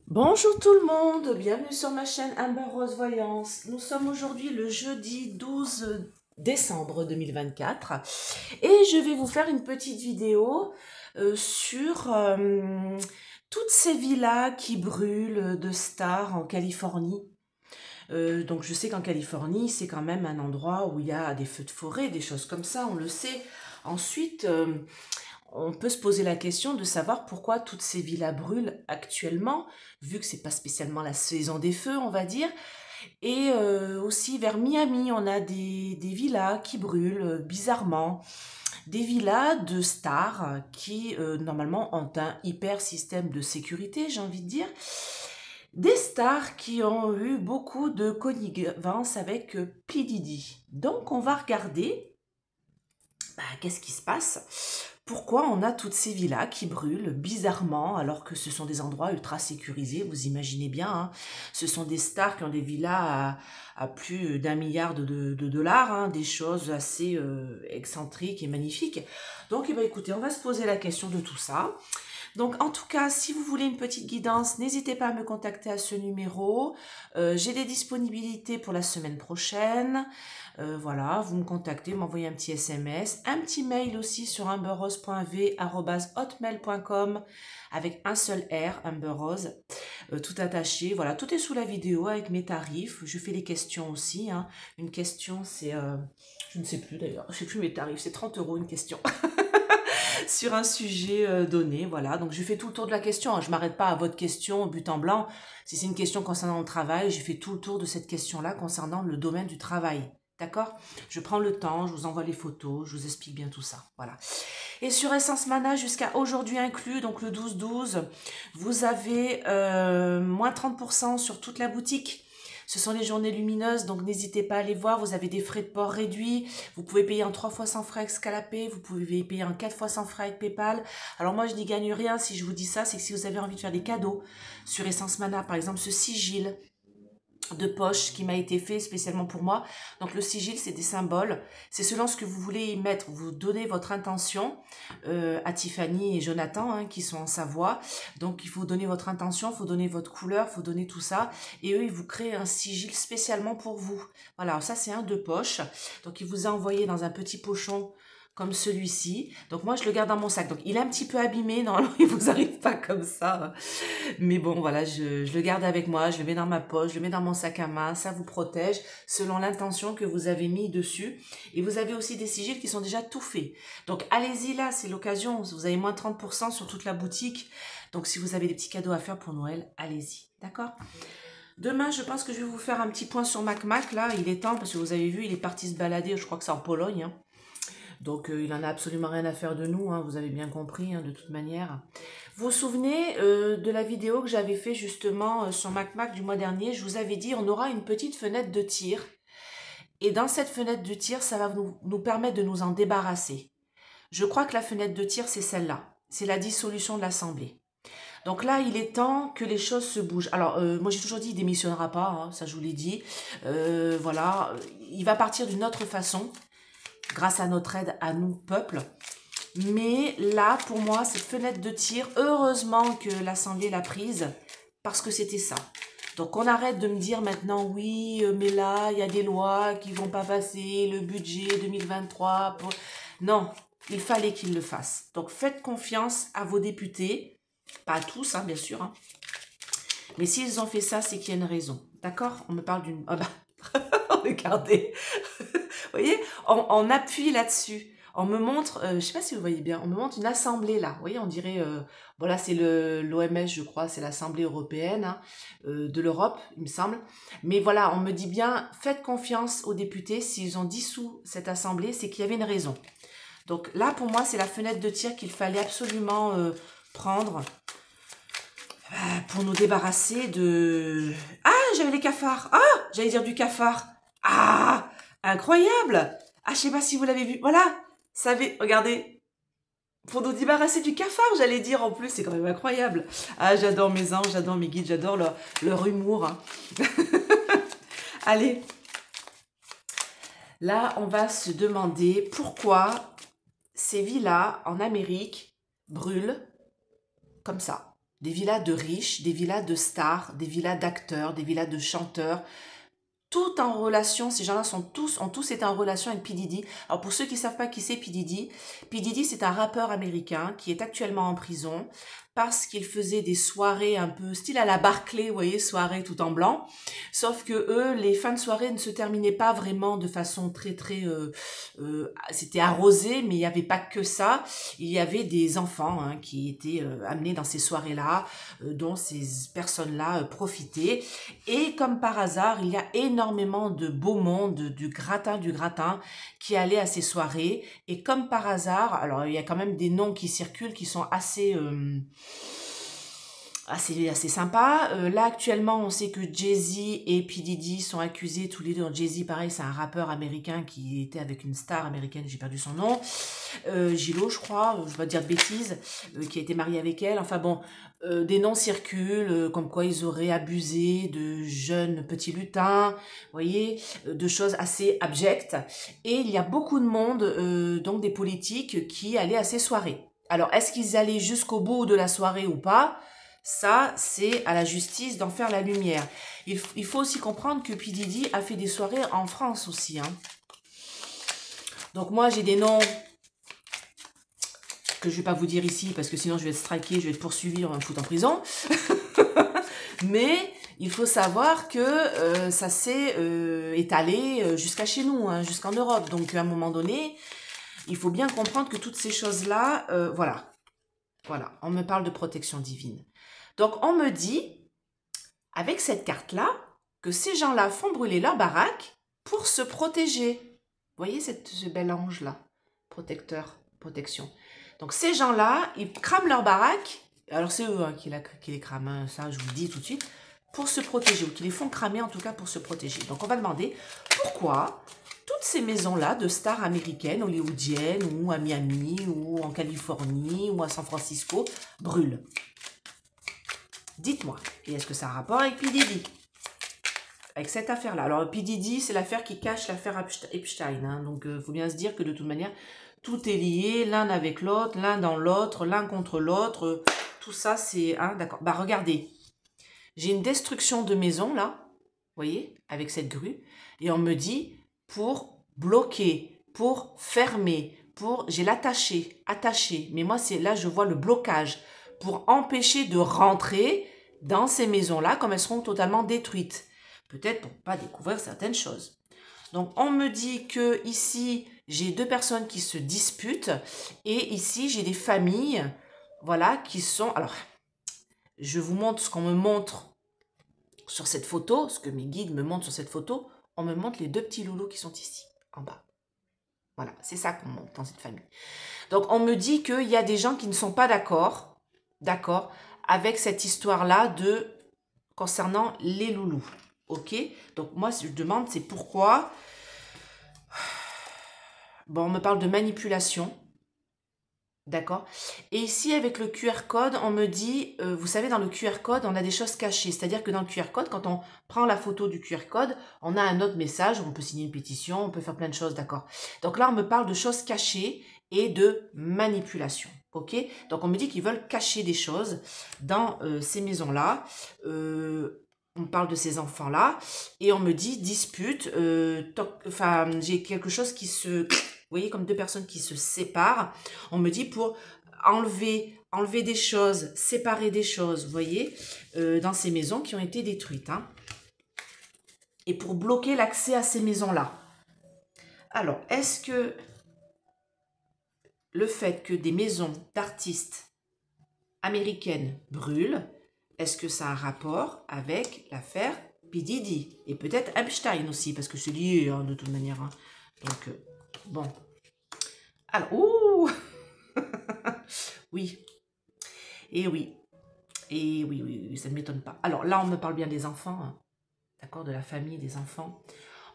Bonjour tout le monde, bienvenue sur ma chaîne Amber Rose Voyance. Nous sommes aujourd'hui le jeudi 12 décembre 2024 et je vais vous faire une petite vidéo sur toutes ces villas qui brûlent de stars en Californie. Donc je sais qu'en Californie, c'est quand même un endroit où il y a des feux de forêt, des choses comme ça, on le sait. Ensuite, on peut se poser la question de savoir pourquoi toutes ces villas brûlent actuellement, vu que c'est pas spécialement la saison des feux, on va dire. Et aussi vers Miami, on a des villas qui brûlent bizarrement. Des villas de stars qui normalement ont un hyper système de sécurité, j'ai envie de dire. Des stars qui ont eu beaucoup de connivence avec P. Diddy. Donc on va regarder qu'est-ce qui se passe. Pourquoi on a toutes ces villas qui brûlent bizarrement alors que ce sont des endroits ultra sécurisés, vous imaginez bien, hein. Ce sont des stars qui ont des villas à plus d'1 milliard de dollars, hein, des choses assez excentriques et magnifiques. Donc écoutez, on va se poser la question de tout ça. Donc, en tout cas, si vous voulez une petite guidance, n'hésitez pas à me contacter à ce numéro. J'ai des disponibilités pour la semaine prochaine. Voilà, vous me contactez, m'envoyez un petit SMS, un petit mail aussi sur amberrose.v@hotmail.com avec un seul R, amberrose, tout attaché. Voilà, tout est sous la vidéo avec mes tarifs. Je fais les questions aussi, hein. Une question, c'est, je ne sais plus d'ailleurs, je ne sais plus mes tarifs, c'est 30 € une question. Sur un sujet donné, voilà. Donc, je fais tout le tour de la question, hein. Je ne m'arrête pas à votre question, but en blanc. Si c'est une question concernant le travail, je fais tout le tour de cette question-là concernant le domaine du travail. D'accord? Je prends le temps, je vous envoie les photos, je vous explique bien tout ça. Voilà. Et sur Essence Mana, jusqu'à aujourd'hui inclus, donc le 12-12, vous avez moins 30% sur toute la boutique. Ce sont les journées lumineuses, donc n'hésitez pas à aller voir. Vous avez des frais de port réduits. Vous pouvez payer en 3 fois sans frais avec Scalapay. Vous pouvez payer en 4 fois sans frais avec PayPal. Alors moi, je n'y gagne rien si je vous dis ça. C'est que si vous avez envie de faire des cadeaux sur Essence Mana, par exemple ce sigil de poche qui m'a été fait spécialement pour moi. Donc le sigil, c'est des symboles. C'est selon ce que vous voulez y mettre. Vous donnez votre intention à Tiffany et Jonathan, hein, qui sont en Savoie. Donc il faut donner votre intention, il faut donner votre couleur, il faut donner tout ça. Et eux, ils vous créent un sigil spécialement pour vous. Voilà, ça c'est un de poche. Donc il vous a envoyé dans un petit pochon comme celui-ci. Donc moi, je le garde dans mon sac. Donc il est un petit peu abîmé. Normalement, il vous arrive pas comme ça. Mais bon, voilà, je le garde avec moi, je le mets dans ma poche, je le mets dans mon sac à main, ça vous protège selon l'intention que vous avez mis dessus. Et vous avez aussi des sigils qui sont déjà tout faits. Donc allez-y là, c'est l'occasion, vous avez moins 30% sur toute la boutique. Donc si vous avez des petits cadeaux à faire pour Noël, allez-y, d'accord? Demain, je pense que je vais vous faire un petit point sur MacMac, là, il est temps, parce que vous avez vu, il est parti se balader, je crois que c'est en Pologne, hein. Donc il en a absolument rien à faire de nous, hein, vous avez bien compris, hein, de toute manière. Vous vous souvenez de la vidéo que j'avais fait justement sur MacMac du mois dernier? Je vous avais dit on aura une petite fenêtre de tir. Et dans cette fenêtre de tir, ça va nous permettre de nous en débarrasser. Je crois que la fenêtre de tir, c'est celle-là. C'est la dissolution de l'Assemblée. Donc là, il est temps que les choses se bougent. Alors, moi j'ai toujours dit, il démissionnera pas, hein, ça je vous l'ai dit. Voilà, il va partir d'une autre façon, grâce à notre aide à nous, peuple. Mais là, pour moi, cette fenêtre de tir, heureusement que l'Assemblée l'a prise, parce que c'était ça. Donc on arrête de me dire maintenant, oui, mais là, il y a des lois qui vont pas passer, le budget 2023. Non, il fallait qu'ils le fassent. Donc faites confiance à vos députés, pas à tous, hein, bien sûr. Hein. Mais s'ils ont fait ça, c'est qu'il y a une raison. D'accord? On me parle d'une... Ah bah, regardez. Vous voyez, on appuie là-dessus. On me montre, je ne sais pas si vous voyez bien, on me montre une assemblée là. Vous voyez, on dirait, voilà, c'est l'OMS, je crois, c'est l'Assemblée européenne, hein, de l'Europe, il me semble. Mais voilà, on me dit bien, faites confiance aux députés. S'ils ont dissous cette assemblée, c'est qu'il y avait une raison. Donc là, pour moi, c'est la fenêtre de tir qu'il fallait absolument prendre pour nous débarrasser de... Ah, j'avais les cafards. Ah, j'allais dire du cafard. Ah, incroyable. Ah, je sais pas si vous l'avez vu. Voilà, savez, regardez. Pour nous débarrasser du cafard, j'allais dire en plus, c'est quand même incroyable. Ah, j'adore mes anges, j'adore mes guides, j'adore leur humour. Hein. Allez, là, on va se demander pourquoi ces villas en Amérique brûlent comme ça. des villas de riches, des villas de stars, des villas d'acteurs, des villas de chanteurs, tout en relation. Ces gens-là ont tous été en relation avec P. Diddy. Alors pour ceux qui ne savent pas qui c'est P. Diddy c'est un rappeur américain qui est actuellement en prison parce qu'il faisait des soirées un peu style à la Barclay, vous voyez, soirée tout en blanc. Sauf que eux, les fins de soirée ne se terminaient pas vraiment de façon c'était arrosé, mais il n'y avait pas que ça. Il y avait des enfants hein, qui étaient amenés dans ces soirées-là, dont ces personnes-là profitaient. Et comme par hasard, il y a énormément de beau monde, du gratin, qui allait à ces soirées. Et comme par hasard, alors il y a quand même des noms qui circulent qui sont assez sympa. Là, actuellement, on sait que Jay-Z et P. Diddy sont accusés tous les deux. Jay-Z, pareil, c'est un rappeur américain qui était avec une star américaine, j'ai perdu son nom. Gilo, je crois, je vais pas dire de bêtises, qui a été marié avec elle. Enfin bon, des noms circulent, comme quoi ils auraient abusé de jeunes petits lutins, vous voyez, de choses assez abjectes. Et il y a beaucoup de monde, donc des politiques, qui allaient à ces soirées. Alors, est-ce qu'ils allaient jusqu'au bout de la soirée ou pas? Ça, c'est à la justice d'en faire la lumière. Il faut aussi comprendre que P. Diddy a fait des soirées en France aussi. Hein. Donc moi, j'ai des noms que je ne vais pas vous dire ici parce que sinon je vais être striké, je vais être poursuivi, on va me foutre en prison. Mais il faut savoir que ça s'est étalé jusqu'à chez nous, hein, jusqu'en Europe. Donc à un moment donné, il faut bien comprendre que toutes ces choses-là, voilà, on me parle de protection divine. Donc, on me dit, avec cette carte-là, que ces gens-là font brûler leur baraque pour se protéger. Vous voyez ce bel ange-là? Protecteur, protection. Donc, ces gens-là, ils crament leur baraque. Alors, c'est eux hein, qui les crament, hein, ça, je vous le dis tout de suite, pour se protéger, ou qui les font cramer en tout cas pour se protéger. Donc, on va demander pourquoi toutes ces maisons-là de stars américaines, hollywoodiennes, ou à Miami, ou en Californie, ou à San Francisco, brûlent. Dites-moi, et est-ce que ça a un rapport avec P. Diddy? Avec cette affaire-là. Alors, P. Diddy, c'est l'affaire qui cache l'affaire Epstein. Hein, donc, il faut bien se dire que de toute manière, tout est lié, l'un avec l'autre, l'un dans l'autre, l'un contre l'autre. Tout ça, c'est... Hein, d'accord. Bah, regardez. J'ai une destruction de maison, là. Vous voyez, avec cette grue. Et on me dit, pour bloquer, pour fermer, pour... J'ai l'attaché, attaché. Mais moi, c'est là, je vois le blocage. Pour empêcher de rentrer dans ces maisons-là, comme elles seront totalement détruites. Peut-être pour ne pas découvrir certaines choses. Donc, on me dit que ici, j'ai deux personnes qui se disputent. Et ici, j'ai des familles, voilà, qui sont... Alors, je vous montre ce qu'on me montre sur cette photo, ce que mes guides me montrent sur cette photo. On me montre les deux petits loulous qui sont ici, en bas. Voilà, c'est ça qu'on montre dans cette famille. Donc, on me dit qu'il y a des gens qui ne sont pas d'accord, avec cette histoire-là concernant les loulous. Ok? Donc, moi, je demande, c'est pourquoi... Bon, on me parle de manipulation. D'accord? Et ici, avec le QR code, on me dit, vous savez, dans le QR code, on a des choses cachées. C'est-à-dire que dans le QR code, quand on prend la photo du QR code, on a un autre message, on peut signer une pétition, on peut faire plein de choses, d'accord? Donc là, on me parle de choses cachées et de manipulation. Ok? Donc, on me dit qu'ils veulent cacher des choses dans ces maisons-là. On parle de ces enfants-là. Et on me dit dispute. Enfin, j'ai quelque chose qui se... Vous voyez, comme deux personnes qui se séparent. On me dit pour enlever des choses, séparer des choses, vous voyez, dans ces maisons qui ont été détruites. Hein. Et pour bloquer l'accès à ces maisons-là. Alors, est-ce que le fait que des maisons d'artistes américaines brûlent, est-ce que ça a un rapport avec l'affaire P. Diddy? Et peut-être Epstein aussi, parce que c'est lié hein, de toute manière. Hein. Donc, bon. Alors, ouh oui. Et oui. Et oui, ça ne m'étonne pas. Alors là, on me parle bien des enfants, hein, d'accord, de la famille, des enfants.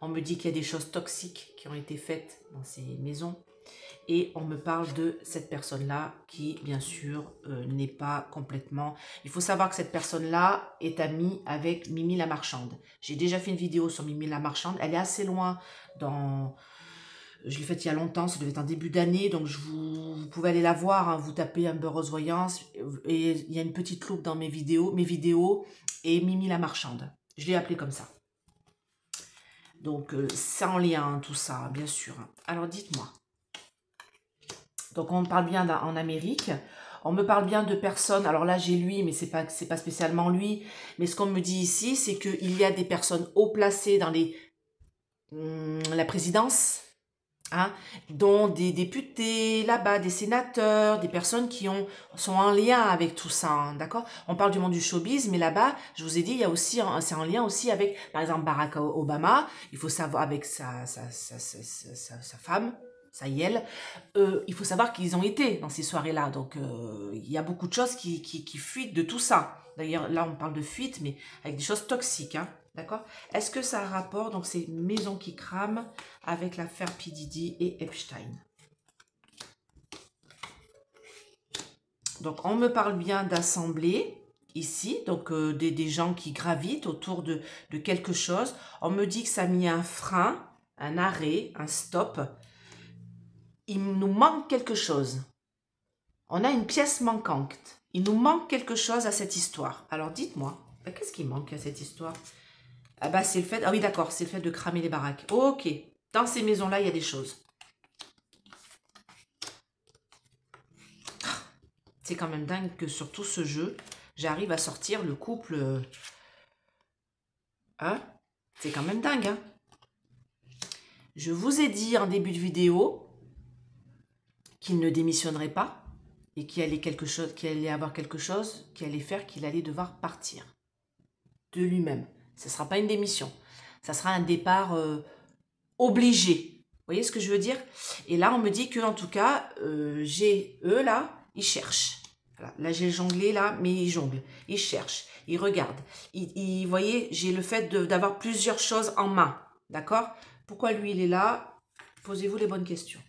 On me dit qu'il y a des choses toxiques qui ont été faites dans ces maisons. Et on me parle de cette personne-là qui, bien sûr, n'est pas complètement... Il faut savoir que cette personne-là est amie avec Mimi la Marchande. J'ai déjà fait une vidéo sur Mimi la Marchande. Elle est assez loin dans Je l'ai faite il y a longtemps, ça devait être en début d'année, donc vous pouvez aller la voir, hein, vous tapez Amber Rose Voyance, et il y a une petite loupe dans mes vidéos, et Mimi la Marchande. Je l'ai appelée comme ça. Donc, c'est en lien, hein, tout ça, bien sûr. Alors, dites-moi. Donc, on parle bien en Amérique. On me parle bien de personnes. Alors là, j'ai lui, mais c'est pas spécialement lui. Mais ce qu'on me dit ici, c'est qu'il y a des personnes haut placées dans la présidence, hein, dont des députés là-bas, des sénateurs, des personnes qui sont en lien avec tout ça, hein, d'accord? On parle du monde du showbiz, mais là-bas, je vous ai dit, il y a aussi, c'est en lien aussi avec, par exemple, Barack Obama. Il faut savoir avec sa femme. Ça y est, il faut savoir qu'ils ont été dans ces soirées-là. Donc, il y a beaucoup de choses qui fuitent de tout ça. D'ailleurs, là, on parle de fuite, mais avec des choses toxiques. Hein, d'accord? Est-ce que ça a un rapport, donc c'est maison qui crame, avec l'affaire P. Diddy et Epstein? Donc, on me parle bien d'assemblée, ici. Donc, des gens qui gravitent autour de quelque chose. On me dit que ça a mis un frein, un arrêt, un stop. Il nous manque quelque chose. On a une pièce manquante. Il nous manque quelque chose à cette histoire. Alors dites-moi, qu'est-ce qui manque à cette histoire? Ah bah c'est le fait, ah oui d'accord, c'est le fait de cramer les baraques. Ok, dans ces maisons-là, il y a des choses. C'est quand même dingue que sur tout ce jeu, j'arrive à sortir le couple. Hein? C'est quand même dingue. Hein? Je vous ai dit en début de vidéo qu'il ne démissionnerait pas et qu'il allait avoir quelque chose qui allait faire qu'il allait devoir partir de lui-même. Ce ne sera pas une démission. Ça sera un départ obligé. Vous voyez ce que je veux dire? Et là, on me dit que en tout cas, eux là, ils cherchent. Voilà. Là, j'ai jonglé là, mais ils jonglent. Ils cherchent. Ils regardent. Vous voyez, j'ai le fait d'avoir plusieurs choses en main. D'accord? Pourquoi lui, il est là? Posez-vous les bonnes questions.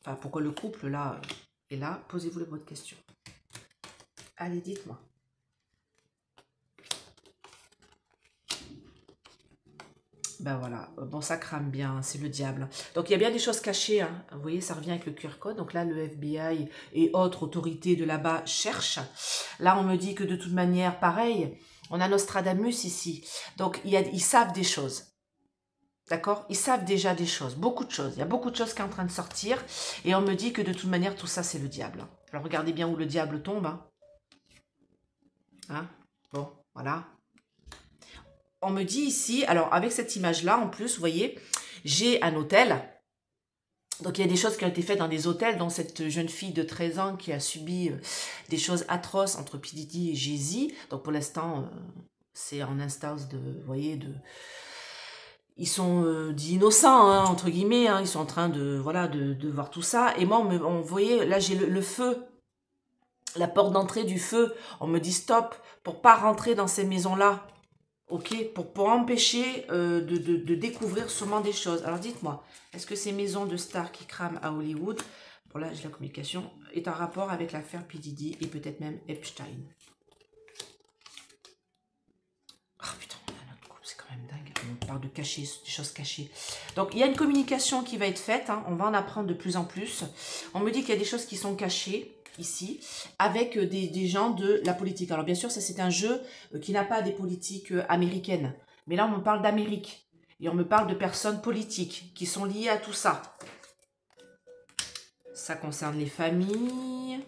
Enfin, pourquoi le couple, là, est là? Posez-vous les bonnes questions. Allez, dites-moi. Ben voilà, bon, ça crame bien, c'est le diable. Donc, il y a bien des choses cachées, hein. Vous voyez, ça revient avec le QR code. Donc là, le FBI et autres autorités de là-bas cherchent. Là, on me dit que de toute manière, pareil, on a Nostradamus ici. Donc, ils savent des choses. D'accord? Ils savent déjà des choses, beaucoup de choses. Il y a beaucoup de choses qui sont en train de sortir. Et on me dit que de toute manière, tout ça, c'est le diable. Alors, regardez bien où le diable tombe. Hein? Bon, voilà. On me dit ici, alors avec cette image-là, en plus, vous voyez, j'ai un hôtel. Donc, il y a des choses qui ont été faites dans des hôtels, dont cette jeune fille de 13 ans qui a subi des choses atroces entre P. Diddy et Jay-Z. Donc, pour l'instant, c'est en instance de, vous voyez, ils sont dits innocents, hein, entre guillemets, hein, ils sont en train de, voilà, de voir tout ça. Et moi, vous voyez, là, j'ai le feu, la porte d'entrée du feu. On me dit stop, pour pas rentrer dans ces maisons-là, ok, pour empêcher de découvrir sûrement des choses. Alors, dites-moi, est-ce que ces maisons de stars qui crament à Hollywood, pour là, j'ai la communication, est en rapport avec l'affaire P. Diddy et peut-être même Epstein? Oh putain, c'est quand même dingue. On parle de cacher, des choses cachées. Donc, il y a une communication qui va être faite. Hein, on va en apprendre de plus en plus. On me dit qu'il y a des choses qui sont cachées ici, avec des gens de la politique. Alors, bien sûr, ça, c'est un jeu qui n'a pas des politiques américaines. Mais là, on me parle d'Amérique. Et on me parle de personnes politiques qui sont liées à tout ça. Ça concerne les familles.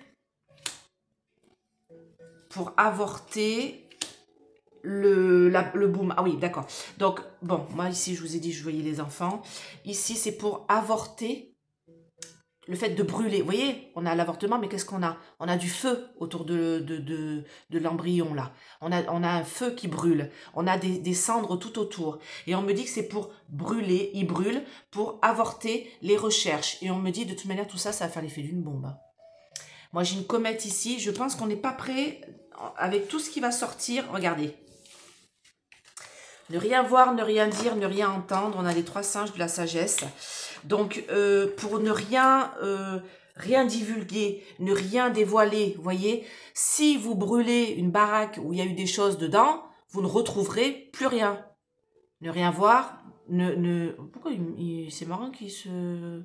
Pour avorter... Le boom. Ah oui, d'accord. Donc, bon, moi ici, je vous ai dit, je voyais les enfants. Ici, c'est pour avorter le fait de brûler. Vous voyez, on a l'avortement, mais qu'est-ce qu'on a? On a du feu autour de l'embryon, là. On a un feu qui brûle. On a des cendres tout autour. Et on me dit que c'est pour brûler, il brûle, pour avorter les recherches. Et on me dit, de toute manière, tout ça, ça va faire l'effet d'une bombe. Moi, j'ai une comète ici. Je pense qu'on n'est pas prêt avec tout ce qui va sortir. Regardez. Ne rien voir, ne rien dire, ne rien entendre. On a les 3 singes de la sagesse. Donc, pour ne rien divulguer, ne rien dévoiler, vous voyez, si vous brûlez une baraque où il y a eu des choses dedans, vous ne retrouverez plus rien. Ne rien voir, Pourquoi c'est marrant qu'il se...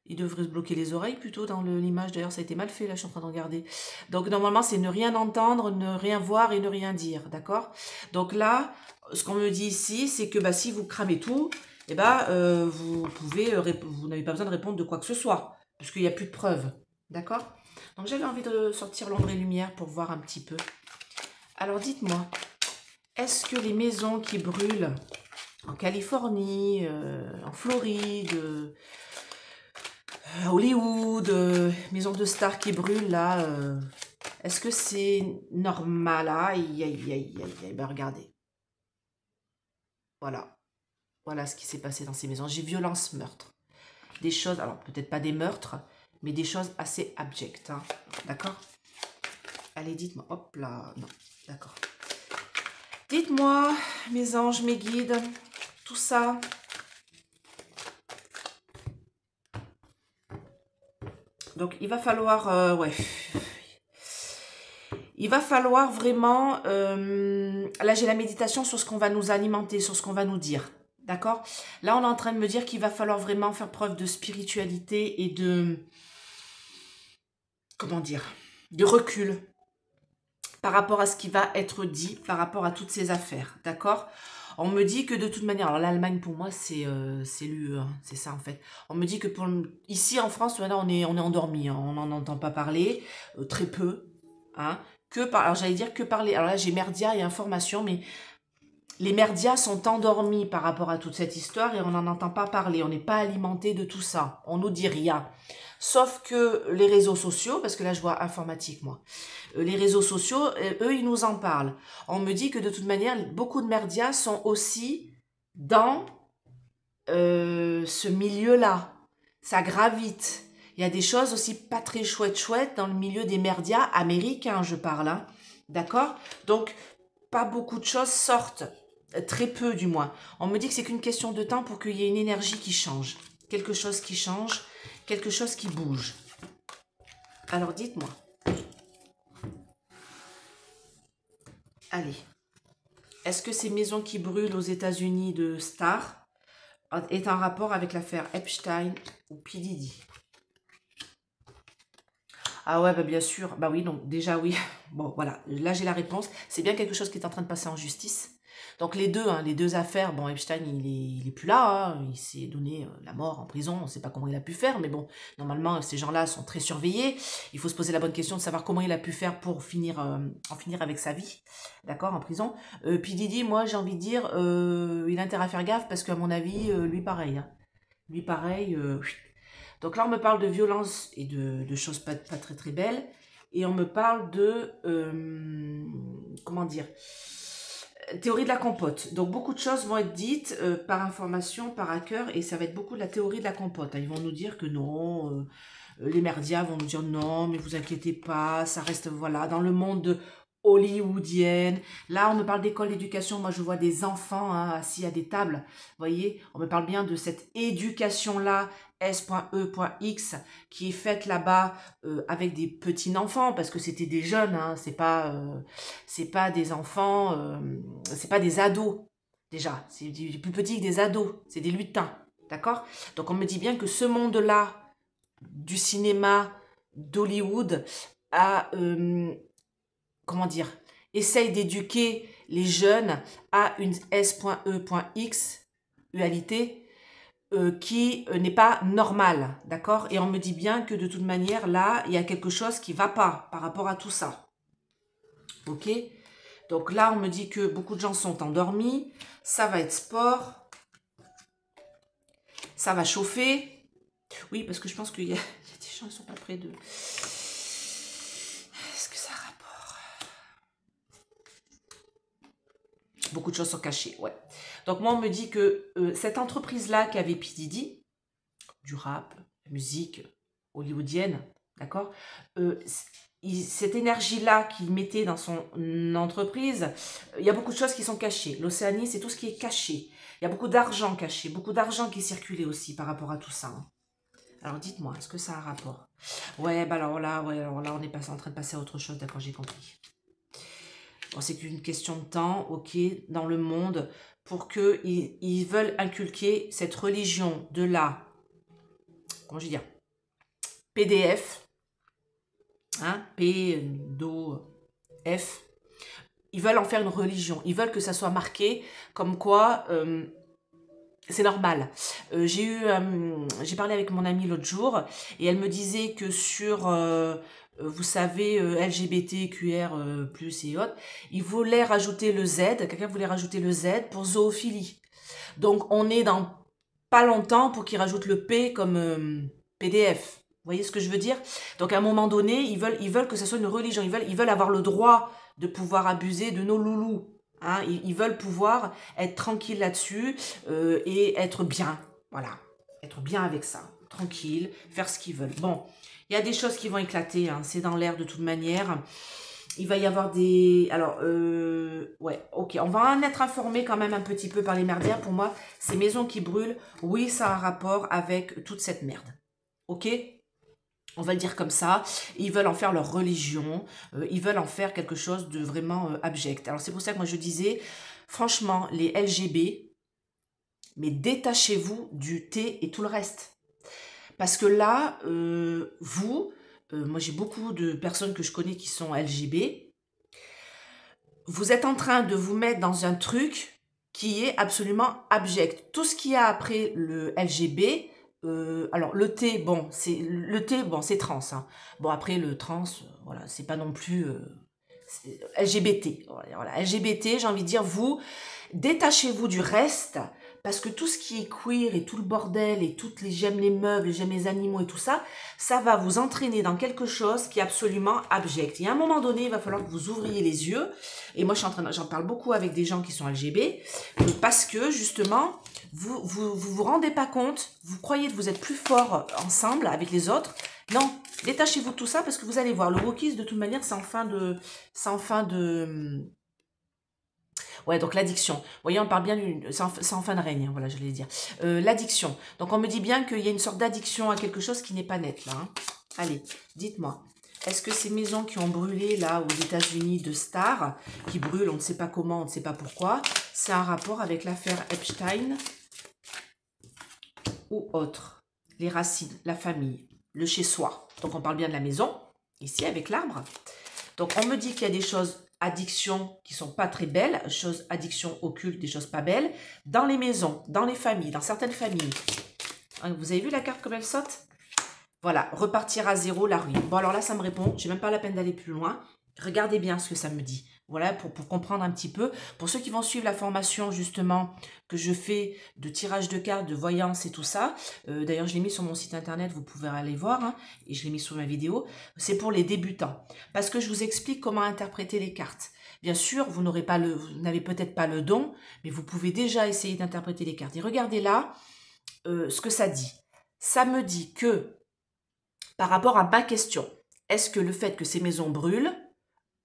Il devrait se bloquer les oreilles plutôt dans l'image. D'ailleurs, ça a été mal fait, là, je suis en train de regarder. Donc, normalement, c'est ne rien entendre, ne rien voir et ne rien dire, d'accord? Donc là, ce qu'on me dit ici, c'est que bah, si vous cramez tout, eh ben, vous pouvez, vous n'avez pas besoin de répondre de quoi que ce soit, puisqu'il n'y a plus de preuves, d'accord? Donc, j'avais envie de sortir l'ombre et lumière pour voir un petit peu. Alors, dites-moi, est-ce que les maisons qui brûlent en Californie, en Floride, Hollywood, maison de stars qui brûlent là, est-ce que c'est normal? Aïe, aïe, aïe, aïe, aïe, ben regardez. Voilà. Voilà ce qui s'est passé dans ces maisons. J'ai violence, meurtre. Des choses, alors peut-être pas des meurtres, mais des choses assez abjectes. Hein. D'accord? Allez, dites-moi. Hop là. Non, d'accord. Dites-moi, mes anges, mes guides, tout ça. Donc, il va falloir... ouais. Il va falloir vraiment... là, j'ai la méditation sur ce qu'on va nous alimenter, sur ce qu'on va nous dire. D'accord? Là, on est en train de me dire qu'il va falloir vraiment faire preuve de spiritualité et de... Comment dire? De recul par rapport à ce qui va être dit, par rapport à toutes ces affaires. D'accord? On me dit que de toute manière... Alors, l'Allemagne, pour moi, c'est l'UE. Hein, c'est ça, en fait. On me dit que ici, en France, maintenant, on est endormi. Hein, on n'en entend pas parler. Très peu. Hein, alors j'allais dire que parler, alors là j'ai Merdia et information, mais les Merdias sont endormis par rapport à toute cette histoire et on n'en entend pas parler, on n'est pas alimenté de tout ça, on nous dit rien. Sauf que les réseaux sociaux, parce que là je vois informatique moi, les réseaux sociaux, eux ils nous en parlent. On me dit que de toute manière, beaucoup de Merdias sont aussi dans ce milieu-là, ça gravite. Il y a des choses aussi pas très chouettes dans le milieu des médias américains, je parle. Hein. D'accord? Donc, pas beaucoup de choses sortent. Très peu, du moins. On me dit que c'est qu'une question de temps pour qu'il y ait une énergie qui change. Quelque chose qui change, quelque chose qui bouge. Alors, dites-moi. Allez. Est-ce que ces maisons qui brûlent aux États-Unis de stars est en rapport avec l'affaire Epstein ou P. Diddy? Ah ouais, bah bien sûr. Bah oui, donc déjà oui. Bon, voilà. Là, j'ai la réponse. C'est bien quelque chose qui est en train de passer en justice. Donc les deux, hein, les deux affaires, bon, Epstein, il est plus là. Hein, il s'est donné la mort en prison. On ne sait pas comment il a pu faire. Mais bon, normalement, ces gens-là sont très surveillés. Il faut se poser la bonne question de savoir comment il a pu faire pour en finir avec sa vie. D'accord, en prison. Puis Didi, moi, j'ai envie de dire, il a intérêt à faire gaffe parce qu'à mon avis, lui pareil. Hein. Lui pareil, donc là, on me parle de violence et de choses pas très très belles. Et on me parle de, comment dire, théorie de la compote. Donc beaucoup de choses vont être dites par information, par hacker, et ça va être beaucoup de la théorie de la compote. Hein. Ils vont nous dire que non, les merdias vont nous dire non, mais vous inquiétez pas, ça reste, voilà, dans le monde hollywoodienne. Là, on me parle d'école d'éducation. Moi, je vois des enfants hein, assis à des tables. Vous voyez, on me parle bien de cette éducation-là, S.E.X, qui est faite là-bas avec des petits enfants, parce que c'était des jeunes, hein, c'est pas des enfants, c'est pas des ados, déjà. C'est plus petit que des ados, c'est des lutins, d'accord? Donc, on me dit bien que ce monde-là, du cinéma, d'Hollywood, a... comment dire, essaye d'éduquer les jeunes à une S.E.X, dualité, qui n'est pas normale, d'accord? Et on me dit bien que de toute manière, là, il y a quelque chose qui ne va pas par rapport à tout ça. Ok? Donc là, on me dit que beaucoup de gens sont endormis, ça va être sport, ça va chauffer. Oui, parce que je pense qu'il y a des gens qui ne sont pas près de... Est-ce que ça a rapport? Beaucoup de choses sont cachées, ouais. Donc moi, on me dit que cette entreprise-là qui avait P. Diddy, du rap, musique hollywoodienne, d'accord, cette énergie-là qu'il mettait dans son entreprise, il y a beaucoup de choses qui sont cachées. L'Océanie, c'est tout ce qui est caché. Il y a beaucoup d'argent caché, beaucoup d'argent qui circulait aussi par rapport à tout ça. Hein. Alors dites-moi, est-ce que ça a un rapport? Ouais, bah alors là, on est en train de passer à autre chose, d'accord, j'ai compris. Bon, c'est qu'une question de temps, ok, dans le monde, pour qu'ils veulent inculquer cette religion de la, comment je veux dire, PDF, hein, P-D-O-F. Ils veulent en faire une religion. Ils veulent que ça soit marqué comme quoi c'est normal. J'ai parlé avec mon amie l'autre jour et elle me disait que sur, vous savez, LGBTQR+, et autres, ils voulaient rajouter le Z, quelqu'un voulait rajouter le Z pour zoophilie. Donc on est dans pas longtemps pour qu'ils rajoutent le P comme PDF. Vous voyez ce que je veux dire? Donc à un moment donné, ils veulent que ça soit une religion. Ils veulent avoir le droit de pouvoir abuser de nos loulous. Hein? Ils veulent pouvoir être tranquilles là-dessus et être bien. Voilà. Être bien avec ça. Tranquille, faire ce qu'ils veulent. Bon, il y a des choses qui vont éclater. Hein. C'est dans l'air de toute manière. Il va y avoir des... Alors, ouais, ok. On va en être informé quand même un petit peu par les merdières. Pour moi, ces maisons qui brûlent, oui, ça a un rapport avec toute cette merde. Ok? On va le dire comme ça. Ils veulent en faire leur religion. Ils veulent en faire quelque chose de vraiment abject. Alors, c'est pour ça que moi, je disais, franchement, les LGB, mais détachez-vous du T et tout le reste. Parce que là, moi j'ai beaucoup de personnes que je connais qui sont LGB. Vous êtes en train de vous mettre dans un truc qui est absolument abject. Tout ce qu'il y a après le LGB, alors le T, bon, c'est trans. Hein. Bon, après le trans, voilà, c'est pas non plus LGBT. Voilà, LGBT, j'ai envie de dire, vous, détachez-vous du reste. Parce que tout ce qui est queer et tout le bordel et toutes les j'aime les meufs, j'aime les animaux et tout ça, ça va vous entraîner dans quelque chose qui est absolument abject. Et à un moment donné, il va falloir que vous ouvriez les yeux. Et moi, j'en parle beaucoup avec des gens qui sont LGB parce que justement, vous rendez pas compte, vous croyez que vous êtes plus fort ensemble avec les autres. Non, détachez-vous de tout ça parce que vous allez voir, le wokisme de toute manière, c'est en fin de ouais, donc l'addiction. Vous voyez, on parle bien c'est en fin de règne, hein, voilà, je voulais dire. L'addiction. Donc on me dit bien qu'il y a une sorte d'addiction à quelque chose qui n'est pas net, là. Hein. Allez, dites-moi. Est-ce que ces maisons qui ont brûlé, là, aux États-Unis, de stars, qui brûlent, on ne sait pas comment, on ne sait pas pourquoi, c'est un rapport avec l'affaire Epstein ou autre? Les racines, la famille, le chez-soi. Donc on parle bien de la maison, ici, avec l'arbre. Donc on me dit qu'il y a des choses addictions qui sont pas très belles, choses addictions occultes, des choses pas belles, dans les maisons, dans les familles, dans certaines familles. Vous avez vu la carte comme elle saute? Voilà, repartir à zéro, la ruine. Bon alors là ça me répond, j'ai même pas la peine d'aller plus loin. Regardez bien ce que ça me dit. Voilà, pour comprendre un petit peu. Pour ceux qui vont suivre la formation, justement, que je fais de tirage de cartes, de voyance et tout ça. D'ailleurs, je l'ai mis sur mon site internet, vous pouvez aller voir. Hein, et je l'ai mis sur ma vidéo. C'est pour les débutants. Parce que je vous explique comment interpréter les cartes. Bien sûr, vous n'avez peut-être pas le don, mais vous pouvez déjà essayer d'interpréter les cartes. Et regardez là ce que ça dit. Ça me dit que, par rapport à ma question, est-ce que le fait que ces maisons brûlent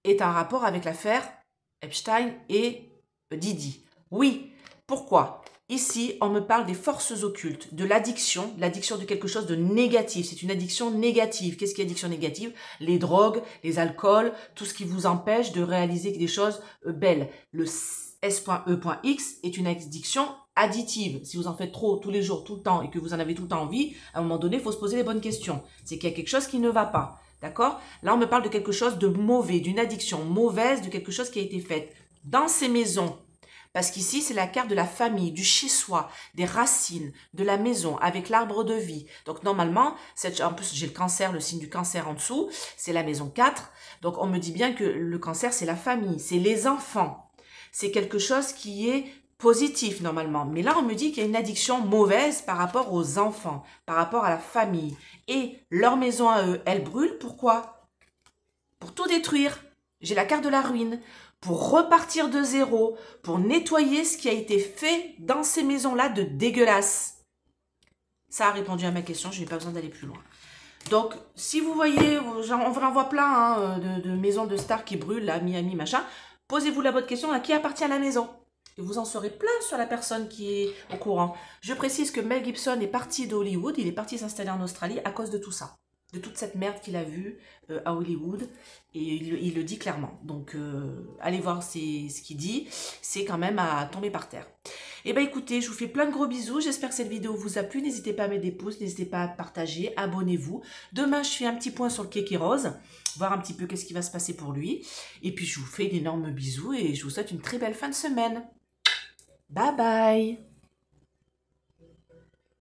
est un rapport avec l'affaire Epstein et Didi? Oui. Pourquoi? Ici, on me parle des forces occultes, de l'addiction de quelque chose de négatif. C'est une addiction négative. Qu'est-ce qui est addiction négative? Les drogues, les alcools, tout ce qui vous empêche de réaliser des choses belles. Le S.E.X est une addiction additive. Si vous en faites trop tous les jours, tout le temps, et que vous en avez tout le temps envie, à un moment donné, il faut se poser les bonnes questions. C'est qu'il y a quelque chose qui ne va pas. D'accord? Là, on me parle de quelque chose de mauvais, d'une addiction mauvaise, de quelque chose qui a été fait dans ces maisons. Parce qu'ici, c'est la carte de la famille, du chez-soi, des racines, de la maison, avec l'arbre de vie. Donc, normalement, en plus, j'ai le cancer, le signe du cancer en dessous, c'est la maison 4. Donc, on me dit bien que le cancer, c'est la famille, c'est les enfants. C'est quelque chose qui est positif, normalement. Mais là, on me dit qu'il y a une addiction mauvaise par rapport aux enfants, par rapport à la famille. Et leur maison à eux, elle brûle, pourquoi? Pour tout détruire. J'ai la carte de la ruine. Pour repartir de zéro, pour nettoyer ce qui a été fait dans ces maisons-là de dégueulasse. Ça a répondu à ma question, je n'ai pas besoin d'aller plus loin. Donc, si vous voyez, on en voit plein hein, de maisons de stars qui brûlent, là, Miami, machin, posez-vous la bonne question, à qui appartient la maison? Et vous en saurez plein sur la personne qui est au courant. Je précise que Mel Gibson est parti d'Hollywood, il est parti s'installer en Australie à cause de tout ça. de toute cette merde qu'il a vue à Hollywood, et il le dit clairement. Donc, allez voir ce qu'il dit, c'est quand même à tomber par terre. Et ben écoutez, je vous fais plein de gros bisous, j'espère que cette vidéo vous a plu, n'hésitez pas à mettre des pouces, n'hésitez pas à partager, abonnez-vous. Demain, je fais un petit point sur le Kéké Rose, voir un petit peu qu'est-ce qui va se passer pour lui. Et puis, je vous fais d'énormes bisous et je vous souhaite une très belle fin de semaine. Bye bye!